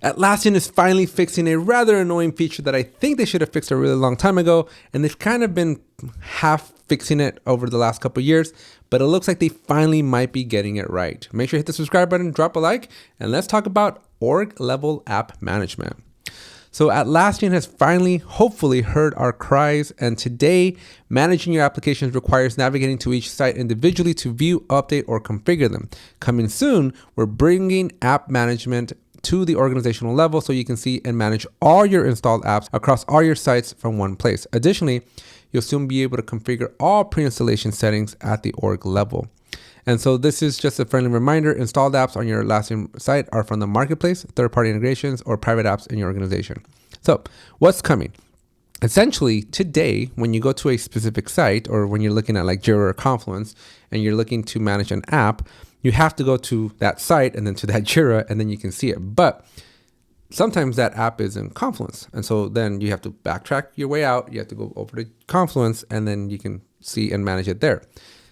Atlassian is finally fixing a rather annoying feature that I think they should have fixed a really long time ago, and they've kind of been half fixing it over the last couple of years, but it looks like they finally might be getting it right. Make sure you hit the subscribe button, drop a like, and let's talk about org level app management. So Atlassian has finally, hopefully, heard our cries, and today, managing your applications requires navigating to each site individually to view, update, or configure them. Coming soon, we're bringing app management to the organizational level so you can see and manage all your installed apps across all your sites from one place. Additionally, you'll soon be able to configure all pre-installation settings at the org level. And so this is just a friendly reminder, installed apps on your Atlassian site are from the marketplace, third-party integrations, or private apps in your organization. So what's coming? Essentially, today, when you go to a specific site or when you're looking at like Jira or Confluence and you're looking to manage an app, you have to go to that site and then to that Jira and then you can see it. But sometimes that app is in Confluence. And so then you have to backtrack your way out. You have to go over to Confluence and then you can see and manage it there.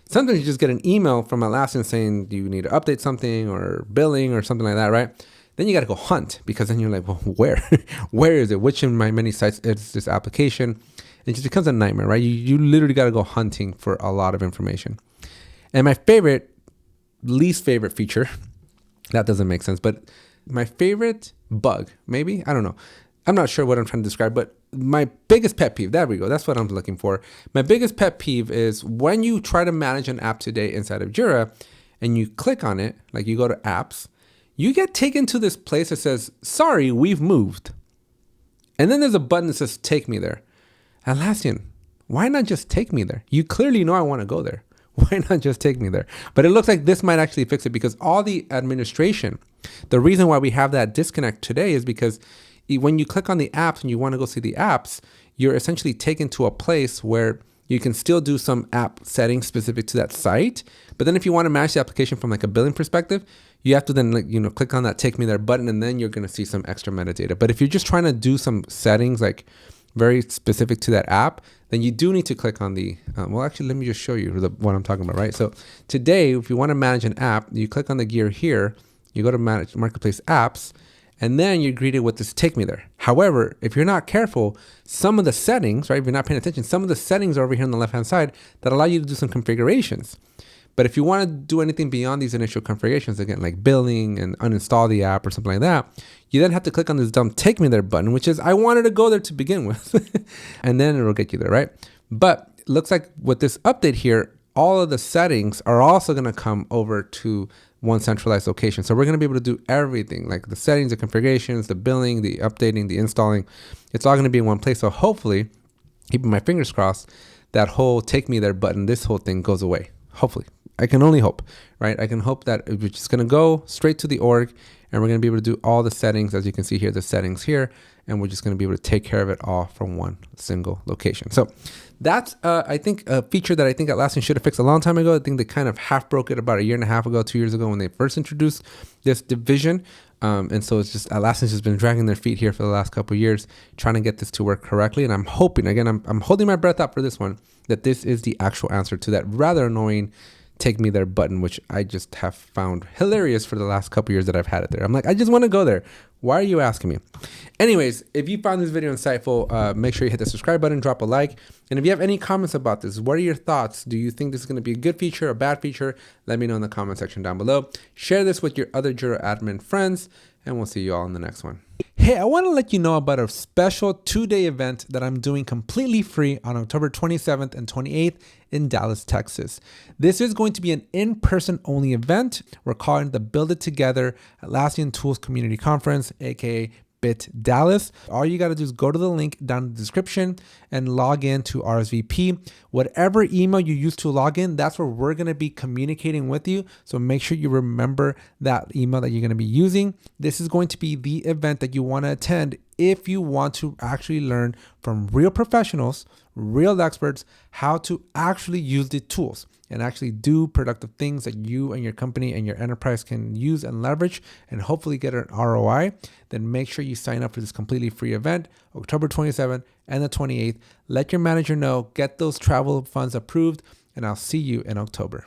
Sometimes you just get an email from Atlassian saying, do you need to update something or billing or something like that, right? Then you got to go hunt because then you're like, well, where? Where is it? Which of my many sites is this application? It just becomes a nightmare, right? You literally got to go hunting for a lot of information. And my least favorite feature, that doesn't make sense, but my favorite bug, maybe, I don't know. I'm not sure what I'm trying to describe, but my biggest pet peeve, there we go. That's what I'm looking for. My biggest pet peeve is when you try to manage an app today inside of Jira and you click on it, like you go to apps, you get taken to this place that says, sorry, we've moved. And then there's a button that says, take me there. Atlassian, why not just take me there? You clearly know I want to go there. Why not just take me there? But it looks like this might actually fix it because all the administration, the reason why we have that disconnect today is because when you click on the apps and you want to go see the apps, you're essentially taken to a place where you can still do some app settings specific to that site. But then if you want to manage the application from like a billing perspective, you have to then click on that take me there button and then you're going to see some extra metadata. But if you're just trying to do some settings like very specific to that app, then you do need to click on the, well, actually, let me just show you what I'm talking about, right? So today, if you want to manage an app, you click on the gear here, you go to manage marketplace apps, and then you're greeted with this take me there. However, if you're not careful, some of the settings, right, if you're not paying attention, some of the settings are over here on the left-hand side that allow you to do some configurations. But if you want to do anything beyond these initial configurations, again, like billing and uninstall the app or something like that, you then have to click on this dumb take me there button, which is I wanted to go there to begin with. And then it'll get you there, right? But it looks like with this update here, all of the settings are also going to come over to one centralized location. So we're going to be able to do everything, like the settings, the configurations, the billing, the updating, the installing. It's all going to be in one place. So hopefully, keeping my fingers crossed, that whole take me there button, this whole thing goes away. Hopefully. I can only hope, right? I can hope that we're just going to go straight to the org and we're going to be able to do all the settings. As you can see here, the settings here, and we're just going to be able to take care of it all from one single location. So that's, I think, a feature that I think Atlassian should have fixed a long time ago. I think they kind of half broke it about a year and a half ago, 2 years ago when they first introduced this division. And so it's just Atlassian's just been dragging their feet here for the last couple of years, trying to get this to work correctly. And I'm hoping, again, I'm holding my breath out for this one, that this is the actual answer to that rather annoying take me there button, which I just have found hilarious for the last couple years that I've had it there. I'm like, I just want to go there. Why are you asking me? Anyways, if you found this video insightful, make sure you hit the subscribe button, drop a like. And if you have any comments about this, what are your thoughts? Do you think this is going to be a good feature, a bad feature? Let me know in the comment section down below. Share this with your other Jira admin friends, and we'll see you all in the next one. Hey, I want to let you know about a special 2-day event that I'm doing completely free on October 27th and 28th in Dallas, Texas. This is going to be an in-person only event. We're calling it the Build It Together Atlassian Tools Community Conference, aka BIT Dallas. All you got to do is go to the link down in the description and log in to RSVP. Whatever email you use to log in, that's where we're going to be communicating with you. So make sure you remember that email that you're going to be using. This is going to be the event that you want to attend if you want to actually learn from real professionals, real experts, how to actually use the tools and actually do productive things that you and your company and your enterprise can use and leverage and hopefully get an ROI. Then make sure you sign up for this completely free event, October 27th and the 28th. Let your manager know, get those travel funds approved, and I'll see you in October.